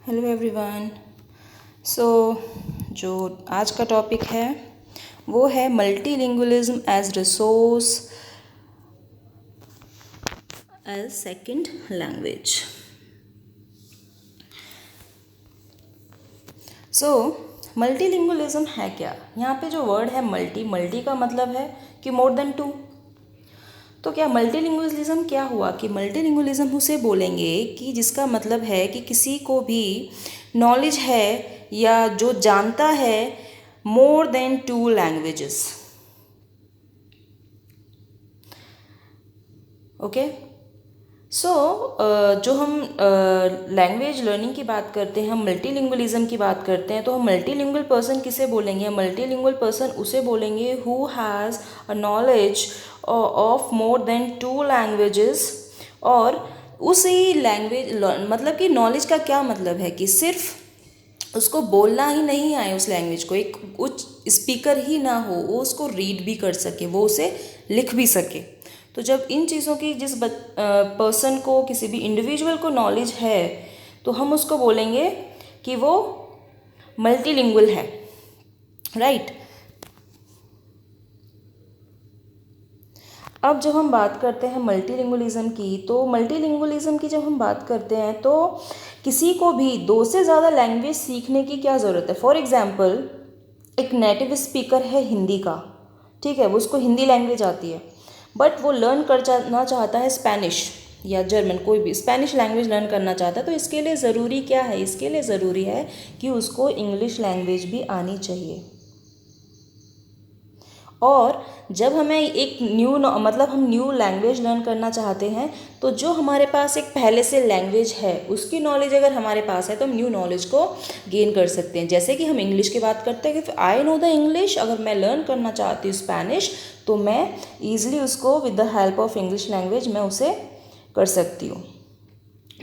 Hello everyone. सो जो आज का टॉपिक है वो है multilingualism as resource as second language. So multilingualism है क्या? यहाँ पे जो वर्ड है मल्टी का मतलब है कि मोर देन टू। तो क्या मल्टीलिंगुअलिज्म क्या हुआ कि मल्टीलिंगुअलिज्म उसे बोलेंगे कि जिसका मतलब है कि किसी को भी नॉलेज है या जो जानता है more than two languages. Okay. So जो हम लैंग्वेज लर्निंग की बात करते हैं, हम मल्टीलिंगुअलिज्म की बात करते हैं, तो हम मल्टीलिंगुअल पर्सन किसे बोलेंगे? मल्टीलिंगुअल पर्सन उसे बोलेंगे who has a knowledge of more than two languages. और उसी लैंग्वेज मतलब कि नॉलेज का क्या मतलब है कि सिर्फ उसको बोलना ही नहीं आए उस लैंग्वेज को, एक उच्च स्पीकर ही ना हो, वो उसको रीड भी कर सके, वो उसे लिख भी सके। तो जब इन चीज़ों की जिस पर्सन को, किसी भी इंडिविजुअल को नॉलेज है, तो हम उसको बोलेंगे कि वो मल्टीलिंगुअल है, राइट। अब जब हम बात करते हैं मल्टीलिंगुअलिज्म की, तो मल्टीलिंगुअलिज्म की जब हम बात करते हैं तो किसी को भी दो से ज़्यादा लैंग्वेज सीखने की क्या ज़रूरत है। फॉर एग्जाम्पल, एक नेटिव स्पीकर है हिंदी का, ठीक है, वो उसको हिंदी लैंग्वेज आती है, बट वो लर्न करना चाहता है स्पेनिश या जर्मन, कोई भी स्पेनिश लैंग्वेज लर्न करना चाहता है। तो इसके लिए ज़रूरी क्या है? इसके लिए ज़रूरी है कि उसको इंग्लिश लैंग्वेज भी आनी चाहिए। और जब हमें एक मतलब हम न्यू लैंग्वेज लर्न करना चाहते हैं, तो जो हमारे पास एक पहले से लैंग्वेज है उसकी नॉलेज अगर हमारे पास है तो हम न्यू नॉलेज को गेन कर सकते हैं। जैसे कि हम इंग्लिश की बात करते हैं कि आई नो द इंग्लिश, अगर मैं लर्न करना चाहती हूँ स्पेनिश, तो मैं ईजिली उसको with the help of English language मैं उसे कर सकती हूँ।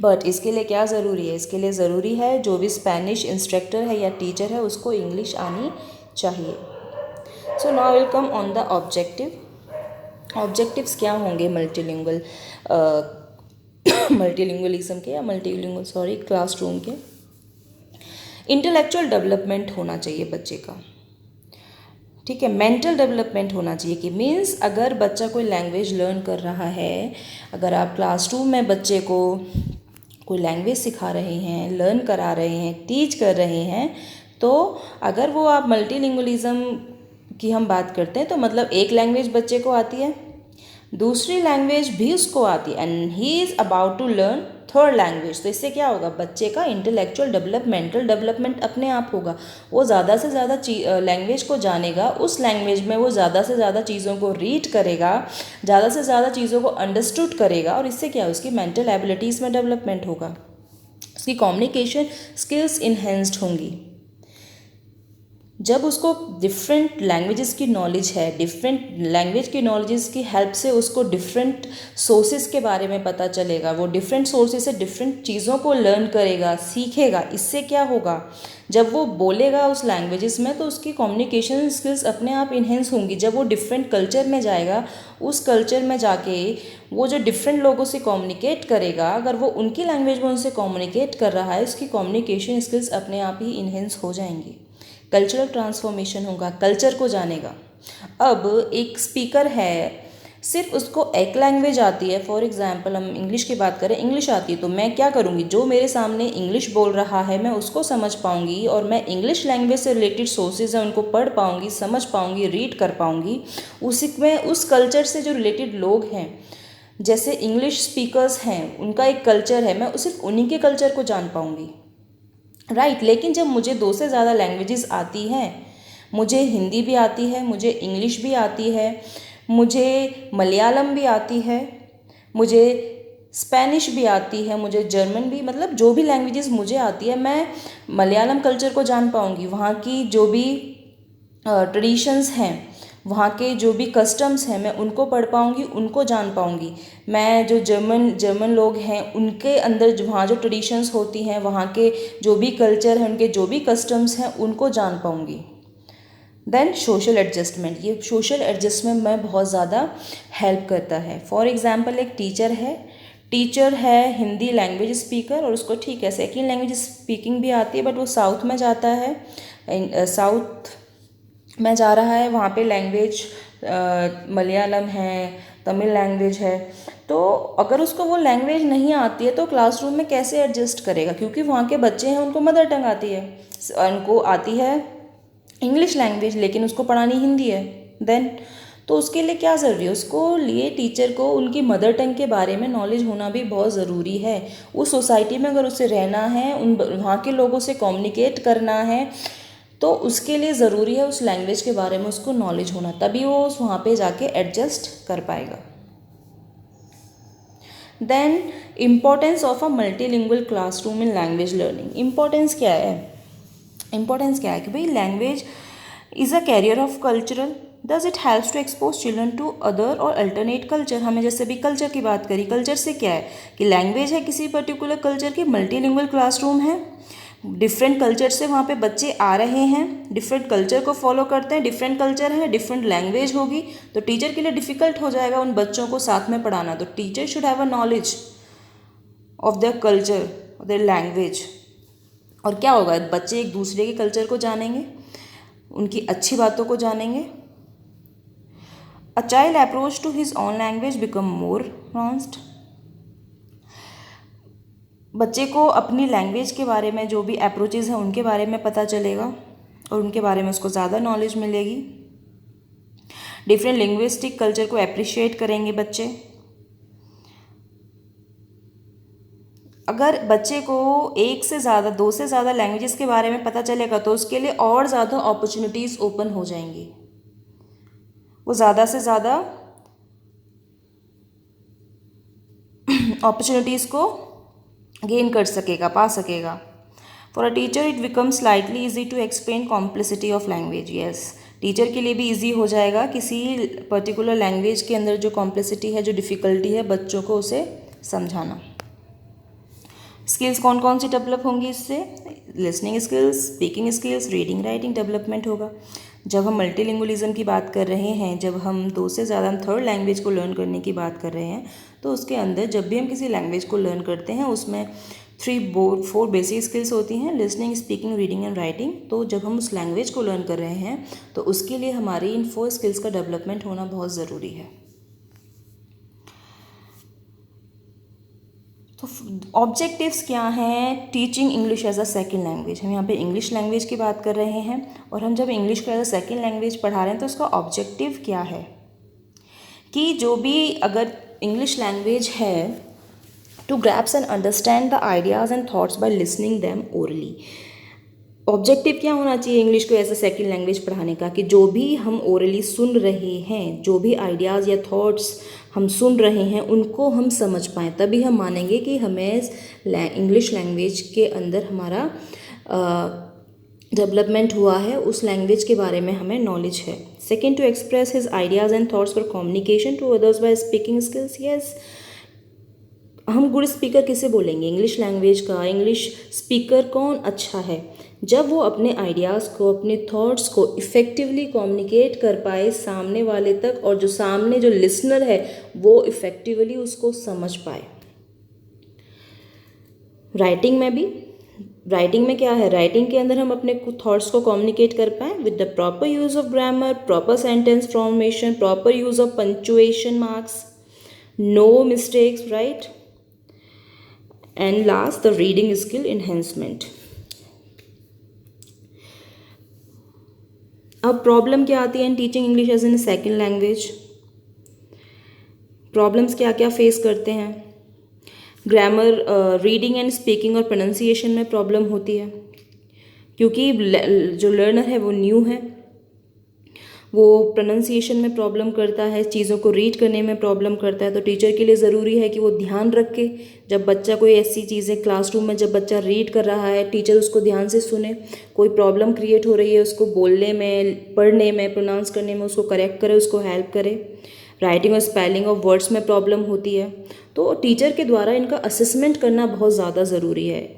बट इसके लिए क्या ज़रूरी है? इसके लिए ज़रूरी है जो भी स्पेनिश इंस्ट्रक्टर है या टीचर है उसको इंग्लिश आनी चाहिए। So now will come on the objective. Objectives क्या होंगे मल्टीलिंगुअलिज्म के या क्लासरूम के? इंटेलेक्चुअल डेवलपमेंट होना चाहिए बच्चे का, ठीक है। मेंटल डेवलपमेंट होना चाहिए कि मीन्स अगर बच्चा कोई लैंग्वेज लर्न कर रहा है, अगर आप क्लासरूम में बच्चे को कोई लैंग्वेज सिखा रहे हैं, लर्न करा रहे हैं, टीच कर रहे हैं, तो अगर वो आप मल्टीलिंगुअलिज्म की हम बात करते हैं तो मतलब एक लैंग्वेज बच्चे को आती है, दूसरी लैंग्वेज भी उसको आती है, and he is about to learn third language. तो इससे क्या होगा? बच्चे का इंटेलेक्चुअल मेंटल डेवलपमेंट अपने आप होगा। वो ज़्यादा से ज़्यादा लैंग्वेज को जानेगा, उस लैंग्वेज में वो ज़्यादा से ज़्यादा चीज़ों को रीड करेगा, ज़्यादा से ज़्यादा चीज़ों को अंडरस्टूड करेगा, और इससे क्या, उसकी मेंटल एबिलिटीज़ में डेवलपमेंट होगा, उसकी कम्युनिकेशन स्किल्स इन्हेंस्ड होंगी। जब उसको डिफरेंट लैंग्वेजेस की नॉलेज है, डिफरेंट लैंग्वेज की नॉलेजेस की हेल्प से उसको डिफरेंट सोर्सेज के बारे में पता चलेगा, वो डिफरेंट सोर्सेज से डिफरेंट चीज़ों को लर्न करेगा, सीखेगा। इससे क्या होगा? जब वो बोलेगा उस लैंग्वेजेस में तो उसकी कम्युनिकेशन स्किल्स अपने आप इन्हेंस होंगी। जब वो डिफरेंट कल्चर में जाएगा, उस कल्चर में जाके वो जो डिफरेंट लोगों से कम्युनिकेट करेगा, अगर वो उनकी लैंग्वेज में उनसे कम्युनिकेट कर रहा है, उसकी कम्युनिकेशन स्किल्स अपने आप ही इन्हेंस हो जाएंगी। कल्चरल ट्रांसफॉर्मेशन होगा, कल्चर को जानेगा। अब एक स्पीकर है, सिर्फ उसको एक लैंग्वेज आती है, फॉर एग्जांपल हम इंग्लिश की बात करें, इंग्लिश आती है, तो मैं क्या करूँगी? जो मेरे सामने इंग्लिश बोल रहा है मैं उसको समझ पाऊँगी, और मैं इंग्लिश लैंग्वेज से रिलेटेड सोर्सेज हैं उनको पढ़ पाऊँगी, समझ पाऊँगी, रीड कर पाऊँगी। उसी में उस कल्चर से जो रिलेटेड लोग हैं, जैसे इंग्लिश स्पीकर्स हैं, उनका एक कल्चर है, मैं सिर्फ उन्हीं के कल्चर को जान पाऊँगी, राइट। लेकिन जब मुझे दो से ज़्यादा लैंग्वेजेस आती हैं, मुझे हिंदी भी आती है, मुझे इंग्लिश भी आती है, मुझे मलयालम भी आती है, मुझे स्पेनिश भी आती है, मुझे जर्मन भी, मतलब जो भी लैंग्वेजेस मुझे आती है, मैं मलयालम कल्चर को जान पाऊँगी। वहाँ की जो भी ट्रेडिशंस हैं, वहाँ के जो भी कस्टम्स हैं, मैं उनको पढ़ पाऊँगी, उनको जान पाऊँगी। मैं जो जर्मन लोग हैं उनके अंदर जो वहाँ जो ट्रेडिशंस होती हैं, वहाँ के जो भी कल्चर हैं, उनके जो भी कस्टम्स हैं, उनको जान पाऊँगी। देन सोशल एडजस्टमेंट, ये सोशल एडजस्टमेंट में बहुत ज़्यादा हेल्प करता है। फॉर एग्ज़ाम्पल, एक टीचर है, टीचर है हिंदी लैंग्वेज स्पीकर और उसको ठीक है सेकेंड लैंग्वेज स्पीकिंग भी आती है, बट वो साउथ में जाता है, साउथ में जा रहा है, वहाँ पे लैंग्वेज मलयालम है, तमिल लैंग्वेज है। तो अगर उसको वो लैंग्वेज नहीं आती है तो क्लासरूम में कैसे एडजस्ट करेगा, क्योंकि वहाँ के बच्चे हैं उनको मदर टंग आती है, उनको आती है इंग्लिश लैंग्वेज लेकिन उसको पढ़ानी हिंदी है। देन तो उसके लिए क्या ज़रूरी है, उसको लिए टीचर को उनकी मदर टंग के बारे में नॉलेज होना भी बहुत ज़रूरी है। उस सोसाइटी में अगर उसे रहना है, उन वहाँ के लोगों से कम्युनिकेट करना है, तो उसके लिए ज़रूरी है उस लैंग्वेज के बारे में उसको नॉलेज होना, तभी वो उस वहाँ पे जाके एडजस्ट कर पाएगा। Then importance of a multilingual classroom in language learning. Importance क्या है, इम्पोर्टेंस क्या है कि भाई language is a carrier of cultural, thus it helps to expose children to other और अल्टरनेट कल्चर। हमें जैसे भी कल्चर की बात करी, कल्चर से क्या है कि लैंग्वेज है किसी पर्टिकुलर कल्चर की, मल्टीलिंगुअल क्लासरूम है, डिफरेंट कल्चर से वहाँ पे बच्चे आ रहे हैं, डिफरेंट कल्चर को फॉलो करते हैं, डिफरेंट कल्चर है, डिफरेंट लैंग्वेज होगी, तो टीचर के लिए डिफ़िकल्ट हो जाएगा उन बच्चों को साथ में पढ़ाना। तो teacher should have a knowledge of their culture, their language. और क्या होगा, बच्चे एक दूसरे के कल्चर को जानेंगे, उनकी अच्छी बातों को जानेंगे। A child approach to his own language become more nuanced. बच्चे को अपनी लैंग्वेज के बारे में जो भी अप्रोचेज़ हैं उनके बारे में पता चलेगा और उनके बारे में उसको ज़्यादा नॉलेज मिलेगी। डिफरेंट लिंग्विस्टिक कल्चर को अप्रिशिएट करेंगे बच्चे। अगर बच्चे को एक से ज़्यादा, दो से ज़्यादा लैंग्वेजेस के बारे में पता चलेगा तो उसके लिए और ज़्यादा अपॉर्चुनिटीज़ ओपन हो जाएंगी, वो ज़्यादा से ज़्यादा अपॉर्चुनिटीज़ को गेन कर सकेगा, पा सकेगा। For a teacher it becomes slightly easy to explain complexity of language. Yes, teacher के लिए भी ईजी हो जाएगा किसी पर्टिकुलर लैंग्वेज के अंदर जो कॉम्प्लेक्सिटी है, जो डिफ़िकल्टी है, बच्चों को उसे समझाना। स्किल्स कौन कौन सी डेवलप होंगी इससे, listening skills, speaking skills, reading writing development होगा। जब हम मल्टीलिंगुअलिज्म की बात कर रहे हैं, जब हम दो से ज़्यादा हम थर्ड लैंग्वेज को लर्न करने की बात कर रहे हैं, तो उसके अंदर जब भी हम किसी लैंग्वेज को लर्न करते हैं उसमें 4 बेसिक स्किल्स होती हैं, listening, speaking, reading and writing. तो जब हम उस लैंग्वेज को लर्न कर रहे हैं तो उसके लिए हमारी इन 4 स्किल्स का डेवलपमेंट होना बहुत ज़रूरी है। तो ऑब्जेक्टिव्स क्या हैं teaching English as a second language. हम यहाँ पे इंग्लिश लैंग्वेज की बात कर रहे हैं और हम जब इंग्लिश को एज अ सेकेंड लैंग्वेज पढ़ा रहे हैं तो उसका ऑब्जेक्टिव क्या है कि जो भी अगर इंग्लिश लैंग्वेज है to grasp and understand the ideas and thoughts by listening them orally. Objective क्या होना चाहिए इंग्लिश को एज अ सेकेंड लैंग्वेज पढ़ाने का कि जो भी हम ओरली सुन रहे हैं, जो भी आइडियाज़ या थॉट्स हम सुन रहे हैं उनको हम समझ पाएँ, तभी हम मानेंगे कि हमें इंग्लिश लैंग्वेज के अंदर हमारा डेवलपमेंट हुआ है, उस लैंग्वेज के बारे में हमें नॉलेज है। Second, to express his ideas and thoughts for communication to others by speaking skills. Yes, हम गुड स्पीकर किसे बोलेंगे, इंग्लिश लैंग्वेज का इंग्लिश स्पीकर कौन अच्छा है, जब वो अपने आइडियाज़ को, अपने थॉट्स को इफ़ेक्टिवली कम्युनिकेट कर पाए सामने वाले तक और जो सामने जो लिसनर है वो इफ़ेक्टिवली उसको समझ पाए। राइटिंग में क्या है, राइटिंग के अंदर हम अपने थॉट्स को कम्युनिकेट कर पाएँ with the proper use of grammar, proper sentence formation, proper use of punctuation marks, no mistakes, right. And last, the reading skill enhancement. अब प्रॉब्लम क्या आती है in teaching English as in second language, problems क्या क्या face करते हैं। Grammar, reading and speaking और pronunciation में प्रॉब्लम होती है क्योंकि जो लर्नर है वो न्यू है, वो प्रोनाउंसिएशन में प्रॉब्लम करता है, चीज़ों को रीड करने में प्रॉब्लम करता है। तो टीचर के लिए ज़रूरी है कि वो ध्यान रखे, जब बच्चा कोई ऐसी चीज़ें क्लासरूम में जब बच्चा रीड कर रहा है, टीचर उसको ध्यान से सुने, कोई प्रॉब्लम क्रिएट हो रही है उसको बोलने में, पढ़ने में, प्रोनाउंस करने में, उसको करेक्ट करे, उसको हेल्प करे। राइटिंग और स्पेलिंग ऑफ वर्ड्स में प्रॉब्लम होती है, तो टीचर के द्वारा इनका असेसमेंट करना बहुत ज़्यादा ज़रूरी है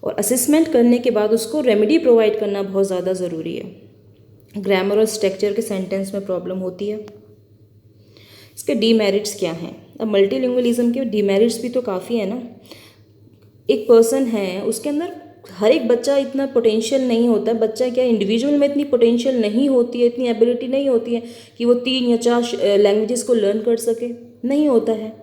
और असेसमेंट करने के बाद उसको रेमेडी प्रोवाइड करना बहुत ज़्यादा ज़रूरी है। ग्रामर और स्ट्रक्चर के सेंटेंस में प्रॉब्लम होती है। इसके डीमेरिट्स क्या हैं, अब मल्टीलिंगुअलिज्म के डिमेरिट्स भी तो काफ़ी है ना। एक पर्सन है, उसके अंदर हर एक बच्चा इतना पोटेंशियल नहीं होता है। बच्चा क्या इंडिविजुअल में इतनी पोटेंशियल नहीं होती है, इतनी एबिलिटी नहीं होती है कि वो 3 या 4 लैंग्वेजेस को लर्न कर सके, नहीं होता है।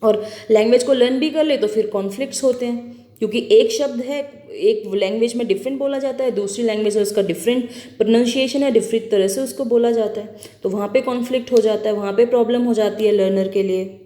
और लैंग्वेज को लर्न भी कर ले तो फिर कॉन्फ्लिक्ट्स होते हैं, क्योंकि एक शब्द है, एक लैंग्वेज में डिफरेंट बोला जाता है, दूसरी लैंग्वेज में उसका डिफरेंट प्रोनाउंसिएशन है, डिफरेंट तरह से उसको बोला जाता है, तो वहाँ पे कॉन्फ्लिक्ट हो जाता है, वहाँ पे प्रॉब्लम हो जाती है लर्नर के लिए।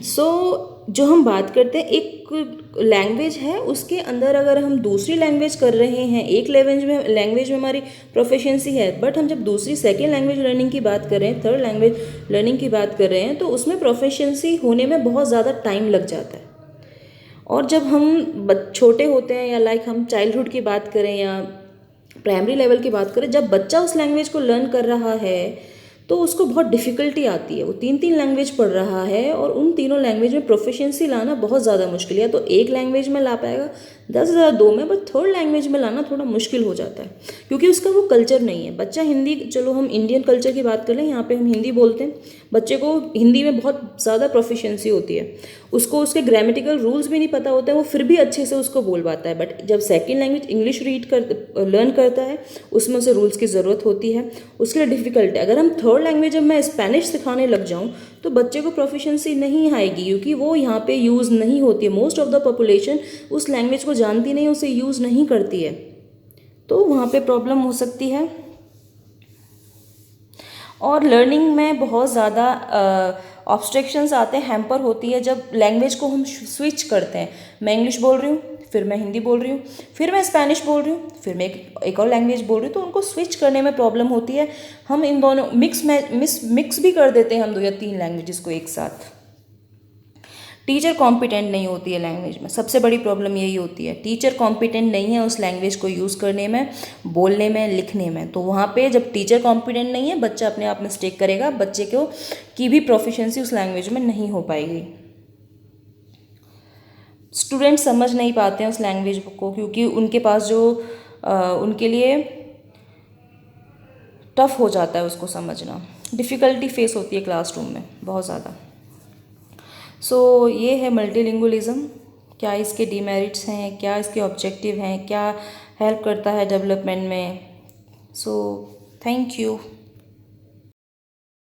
सो जो हम बात करते हैं, एक लैंग्वेज है, उसके अंदर अगर हम दूसरी लैंग्वेज कर रहे हैं, एक लैंग्वेज में हमारी प्रोफिशिएंसी है, बट हम जब दूसरी सेकेंड लैंग्वेज लर्निंग की बात कर रहे हैं, थर्ड लैंग्वेज लर्निंग की बात कर रहे हैं, तो उसमें प्रोफिशिएंसी होने में बहुत ज़्यादा टाइम लग जाता है। और जब हम छोटे होते हैं, या लाइक हम चाइल्डहुड की बात करें या प्राइमरी लेवल की बात करें, जब बच्चा उस लैंग्वेज को लर्न कर रहा है तो उसको बहुत डिफ़िकल्टी आती है। वो 3 लैंग्वेज पढ़ रहा है और उन तीनों लैंग्वेज में प्रोफिशिएंसी लाना बहुत ज़्यादा मुश्किल है। तो एक लैंग्वेज में ला पाएगा 10 से ज़्यादा 2 में, बट थर्ड लैंग्वेज में लाना थोड़ा मुश्किल हो जाता है, क्योंकि उसका वो कल्चर नहीं है। बच्चा हिंदी, चलो हम इंडियन कल्चर की बात कर लें, यहाँ पे हम हिंदी बोलते हैं, बच्चे को हिंदी में बहुत ज़्यादा प्रोफिशिएंसी होती है, उसको उसके ग्रामेटिकल रूल्स भी नहीं पता होते हैं, वो फिर भी अच्छे से उसको बोल पाता है। बट जब सेकेंड लैंग्वेज इंग्लिश लर्न करता है, उसमें उसे रूल्स की ज़रूरत होती है, उसके लिए डिफ़िकल्ट है। अगर हम थर्ड लैंग्वेज जब मैं स्पेनिश सिखाने लग जाऊँ तो बच्चे को प्रोफिशिएंसी नहीं आएगी, क्योंकि वो यहाँ पे यूज़ नहीं होती है। मोस्ट ऑफ द पॉपुलेशन उस लैंग्वेज को जानती नहीं, उसे यूज़ नहीं करती है, तो वहाँ पे प्रॉब्लम हो सकती है। और लर्निंग में बहुत ज़्यादा ऑब्स्ट्रक्शंस आते हैं, हैम्पर होती है जब लैंग्वेज को हम स्विच करते हैं। मैं इंग्लिश बोल रही हूँ, फिर मैं हिंदी बोल रही हूँ, फिर मैं स्पेनिश बोल रही हूँ, फिर मैं एक और लैंग्वेज बोल रही हूँ, तो उनको स्विच करने में प्रॉब्लम होती है। हम इन दोनों मिक्स भी कर देते हैं हम 2 या 3 लैंग्वेजेस को एक साथ। टीचर कॉम्पिटेंट नहीं होती है लैंग्वेज में, सबसे बड़ी प्रॉब्लम यही होती है। टीचर कॉम्पिटेंट नहीं है उस लैंग्वेज को यूज़ करने में, बोलने में, लिखने में, तो वहाँ पे जब टीचर कॉम्पिटेंट नहीं है, बच्चा अपने आप मिस्टेक करेगा, बच्चे को की भी प्रोफिशिएंसी उस लैंग्वेज में नहीं हो पाएगी। स्टूडेंट समझ नहीं पाते हैं उस लैंग्वेज को, क्योंकि उनके पास जो उनके लिए टफ हो जाता है उसको समझना, डिफ़िकल्टी फेस होती है क्लासरूम में बहुत ज़्यादा। सो ये है मल्टीलिंगुअलिज्म, क्या इसके डिमेरिट्स हैं, क्या इसके ऑब्जेक्टिव हैं, क्या हेल्प करता है डेवलपमेंट में। So thank you.